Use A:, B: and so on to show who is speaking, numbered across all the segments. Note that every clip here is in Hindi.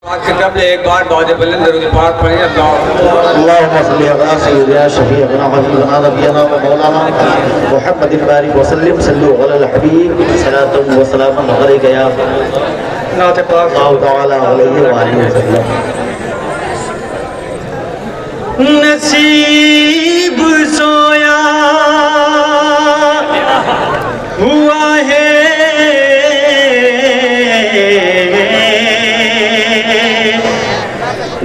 A: कबल एक बार बाद बुलंद दरूद पाक पढ़ें।
B: अल्लाहुम्मा सल्ली अला सय्यिदिना शफीअना हबीबना नबियना व मौलाना मुहम्मदिन बारिक व सल्लिम सल्लु अलल हबीब सलातु व सलामन अलैका या नात पाक तआला अलैहि व आलिहि वसल्लम।
C: नसीब सोया हुआ है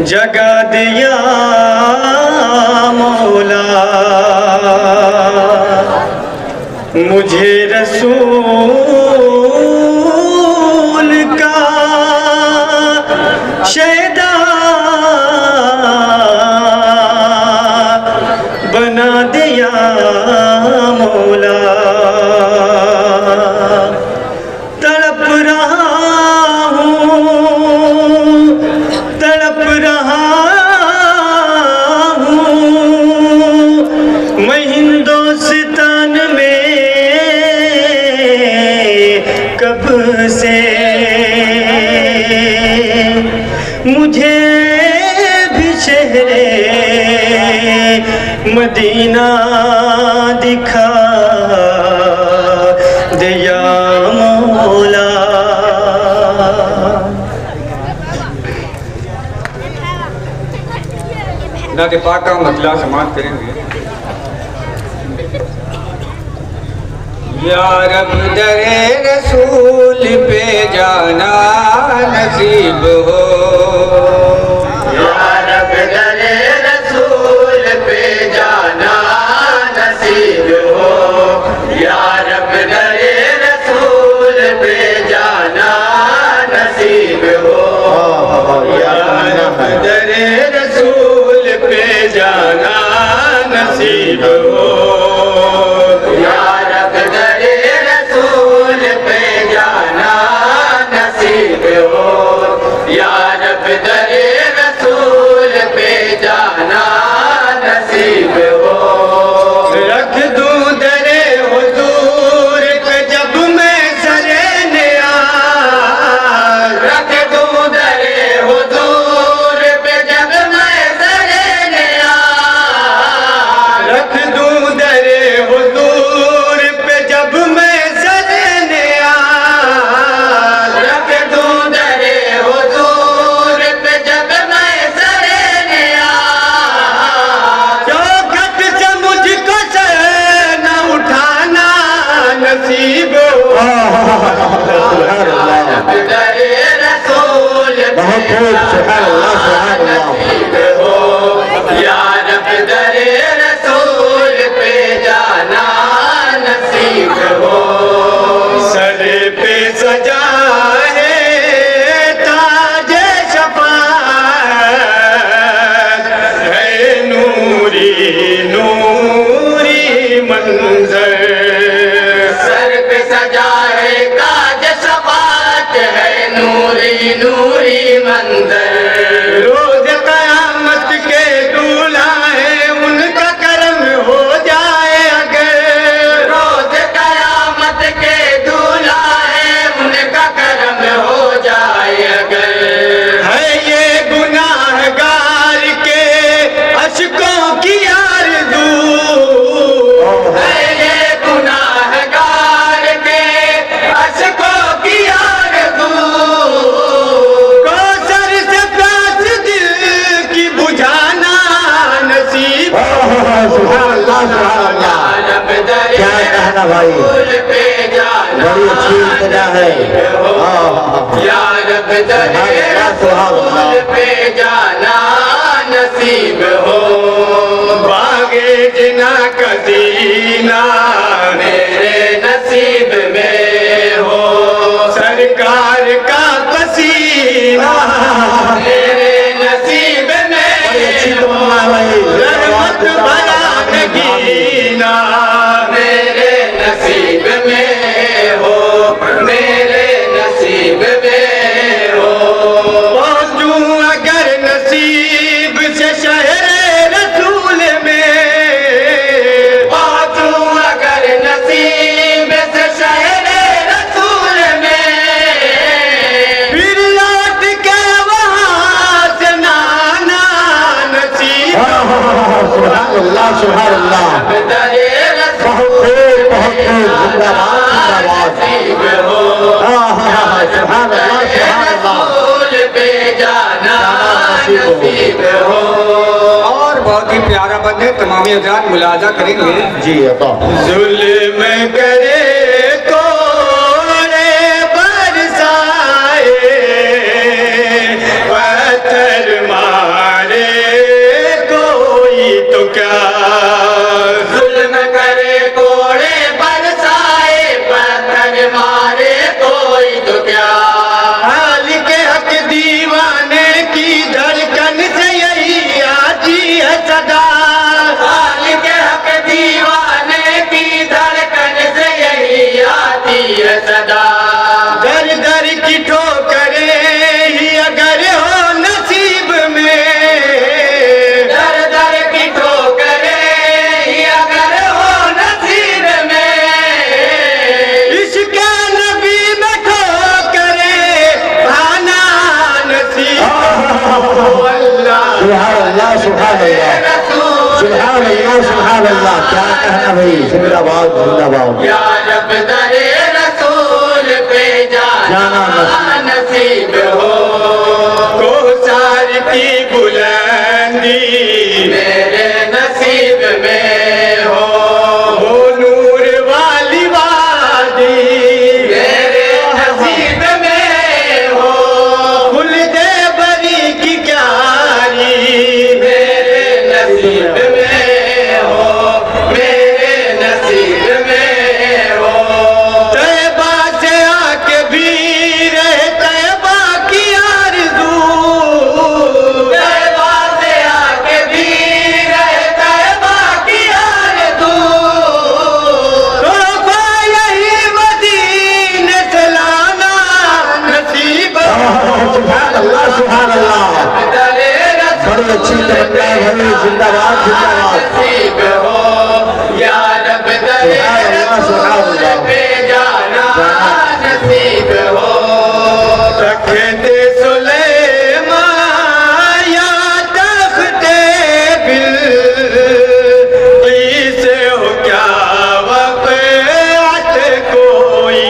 C: जगा दिया मौला मुझे रसूल का शहदा बना दिया मौला। तड़प रहा हूँ मैं हिंदुस्तान में कब से। मुझे भी शहरे मदीना दिखा दिया मौला।
A: नाते पाक का मतला समाप्त करेंगे। या रब दरे रसूल पे जाना नसीब हो।
C: या रब दरे रसूल पे जाना नसीब हो। या रब दरे रसूल पे जाना नसीब हो। या रब दरे रसूल पे जाना नसीब हो। या रब दरे रसूल पे जाना नसीब हो। या रब दरे रसूल पे जाना नसीब हो। रख दूं दरे हुजूर पे जब मैं सरे नियाज़। रख दूं दरे हुजूर पे जब मैं सरे नियाज़। रख दूं दरे हुजूर पे जब मैं सरे नियाज़। रख दूं दरे हुजूर पे जब मैं सरे नियाज़। चौखट से मुझको सर न उठाना नसीब हो। रब दरे रसूल पे जाना नसीब हो। या रब दरे रसूल पे जाना नसीब हो। सर पे सजा है ताजे शफ़ाअत है नूरी नूरी मंजर। सर पे सजा है ताज शफ़ाअत है नूरी नूरी मंजर। रोज क़यामत के दूल्हा है उनका करम हो जाए अगर। रोज क़यामत के दूल्हा है उनका करम हो जाए अगर। है ये गुनाहगार के अश्कों की आरज़ू। है ये गुनाहगार के अश्कों की आरज़ू। कौसर से प्यास दिल की बुझाना नसीब हो।
B: क्या कहना भाई,
C: पे जाना
B: बड़ी अच्छी इब्तिदा है।
C: या रब दरे रसूल पे जाना नसीब हो। बागे जिना कदीना मेरे नसीब में हो। सरकार का पसीना मेरे नसीब में हो। रहमत भरा नगीना मेरे नसीब में हो। मेरे नसीब में हो। पहुंचूं अगर नसीब से शहरे रसूल में। पहुंचूं अगर नसीब से शहरे रसूल में। फिर लौट के वहाँ नसीब हो।
A: और बहुत ही प्यारा बंद है, तमाम हजरात मुलाजा करेंगे।
B: जी अता
C: जुल्म करे कोड़े बरसाए, पत्थर मारे कोई तो क्या। जुल्म करे कोड़े बरसाए, पत्थर मारे कोई तो क्या। हाल के हक दीवाने की धड़कन से यही आती है सदा। हाल के हक दीवाने की धड़कन से यही आती है सदा। दर दर की ठोकरें ही अगर हो नसीब में, दर दर की ठोकरें ही अगर हो नसीब में, इश्क़ नबी में ठोकरें भाना नसीब हो। अल्लाह
B: सुभान अल्लाह सुभान अल्लाह सुभान अल्लाह सुभान अल्लाह। क्या कहना भाई, जिंदाबाद जिंदाबाद।
C: या रब दरे रसूल पे जाना नसीब हो। कोसार की बुलंदी मेरे नसीब में हो। वो नूर वाली वादी मेरे नसीब में हो। फुल दे बरी की क्यारी मेरे नसीब में हो। मेरे नसीब में हो। तैबा से आके भी रहे तैबा की आरज़ू। तैबा से आके भी रहे तैबा की आरज़ू। तोहफा यही मदीने से लाना नसीब हो।
B: सुभान अल्लाह सुभान अल्लाह।
C: दरे
B: बड़ी अच्छी तमन्ना है भाई, जिंदाबाद जिंदाबाद।
C: नसीब हो। या रब दरे रसूल पे जाना नसीब हो। तख्ते सुलेमान या तख्ते बिल्कीस हो क्या वक़्त कोई।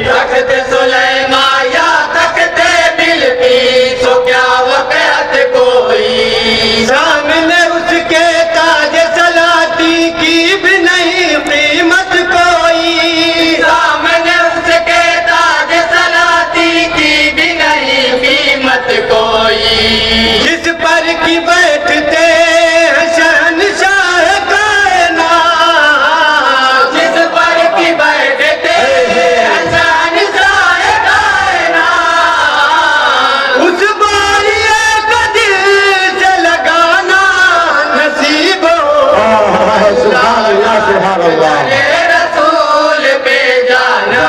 C: तख्ते सुलेमान या तख्ते बिल्कीस हो क्या वक़्त कोई। सामने उसके ताज सलाती की भी नहीं कीमत कोई। सामने उसके ताज सलाती की भी नहीं कीमत कोई। जिस पर की बैठते हैं शहंशाह कायनात। जिस पर की बैठते हैं शहंशाह कायनात। उस बारिये को दिल से लगाना नसीब हो।
B: सुभान अल्लाह सुभान अल्लाह।
C: रसूल पे जाना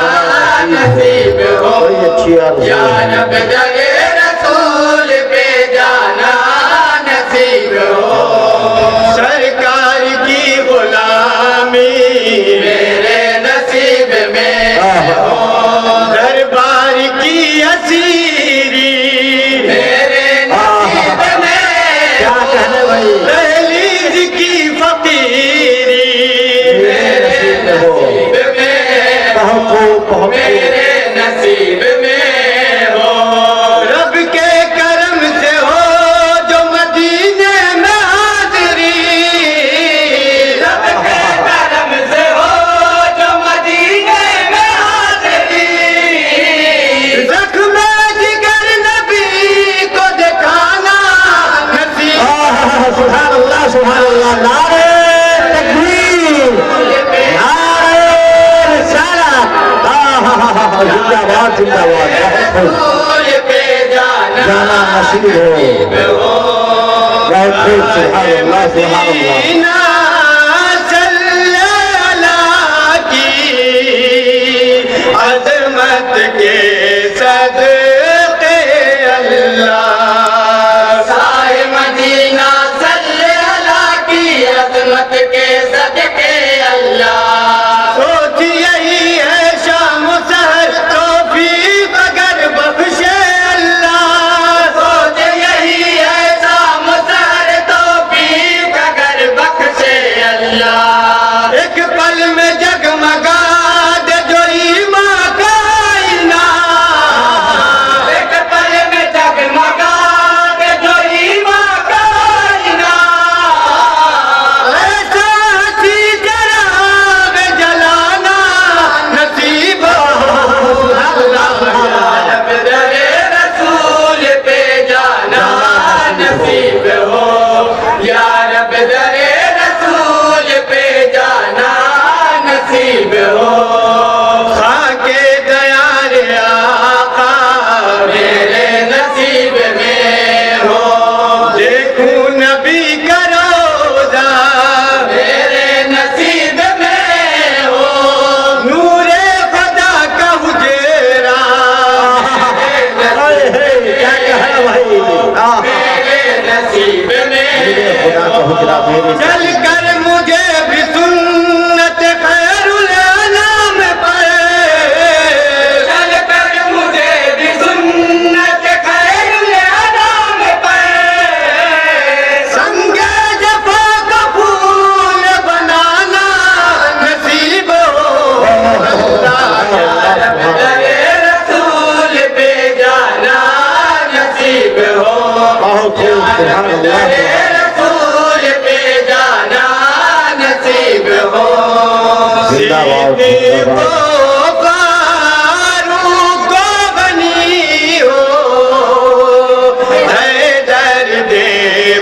C: नसीब हो।
B: बड़ी अच्छी आरज़ू
C: या
B: है।
C: रब दरे रसूल पे जाना नसीब हो। सरकार की गुलामी मेरे नसीब में हो। दरबार की असीरी मेरे नसीब में
B: क्या कहने भाई,
C: दहलीज की फकीरी
B: मेरे नसीब में हो।
C: नसीब में
B: पहुंचो
C: मेरे नसीब में हो। रब के करम से हो जो मदीने में हाज़िरी। रब के करम से हो जो मदीने में हाज़िरी। ज़ख्म जिगर नबी को दिखाना नसीब।
B: सुभान अल्लाह सुभान अल्लाह। नारे तकबीर, नारे रिसालत। जिंदाबाद जिंदाबाद।
C: रसूल पे
B: जाना नसीब हो। बहुत खूब। सुभान अल्लाह सुभान अल्लाह।
C: अज़मत के सदक़े अल्लाह। साए मदीना सल्ले अला की अज़मत के सदक़े अल्लाह। सोच यही है शाम सहर तौफीक अगर बख्शे अल्लाह। सोच यही है शाम सहर तौफीक अगर बख्शे मुझे भी सुन्नत खैरुल अनाम पर, चल कर मुझे भी सुन्नत खैरुल अनाम पर, संगे जफा का फूल बनाना नसीब हो अल्लाह, या रब दरे रसूल पे जाना नसीब हो,
B: सुभान अल्लाह।
C: रसूल पे जाना नसीब हो।
B: जिंदाबाद,
C: सिद्दीक़ो फारूक़ो गनी हो, हैदर दे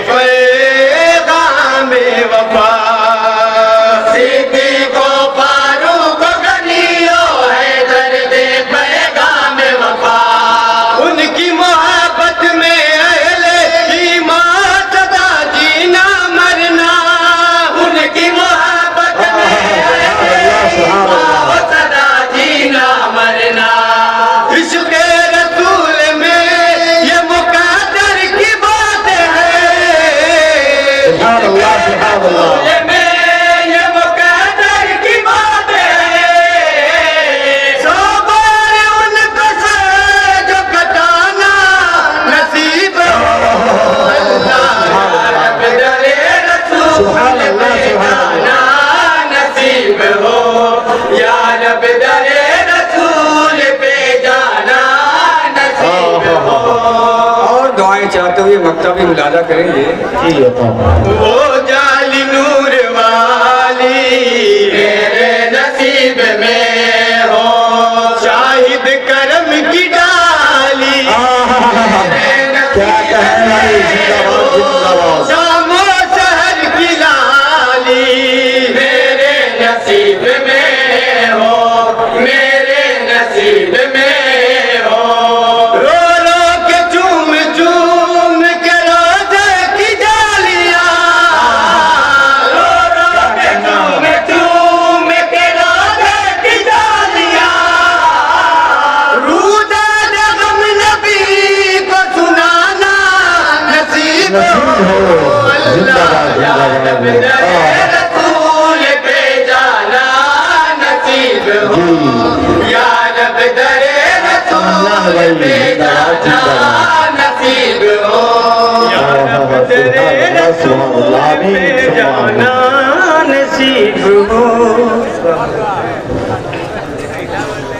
C: पैगाम वफा, सिद्दीक़ो फारूक़ो गनी हो, हैदर दे पैगाम वफा, उनकी मोहब्बत में अहले ईमान सदा जीना मरना, उनकी मोहब्बत में अहले ईमान सदा जीना मरना, इश्क़े रसूल में ये मुक़द्दर की बात है,
B: सुभान अल्लाह, सुभान अल्लाह।
C: रसूल में ये मुक़द्दर की बात है, सौ बार उनको सर जो कटाना नसीब हो अल्लाह, रब दरे रसूल पे जाना नसीब हो, या रब दरे रसूल पे जाना नसीब हो।
A: और दुआएं चाहते हुए मकतब मुलाजा करेंगे।
B: जी अता।
C: वो जाली नूर वाली मेरे नसीब में हो, शाहिद करम की डाली मेरे
B: क्या
C: नसीब
B: कहना है,
C: में
B: जिंदाबाद,
C: हो,
B: जिंदाबाद।
C: शामो शहर की लाली मेरे नसीब में हो, मेरे नसीब में हो, रो रो के चूम चूम के रोज़े की जालियां, रो रो के चूम चूम के रोज़े की जालियां, रूदा गम नबी को सुनाना नसीब हो अल्लाह, या रब दरे रसूल पे जाना नसीब हो, या रब दरे रसूल पे जाना नसीब हो, या रब दरे रसूल पे जाना नसीब हो।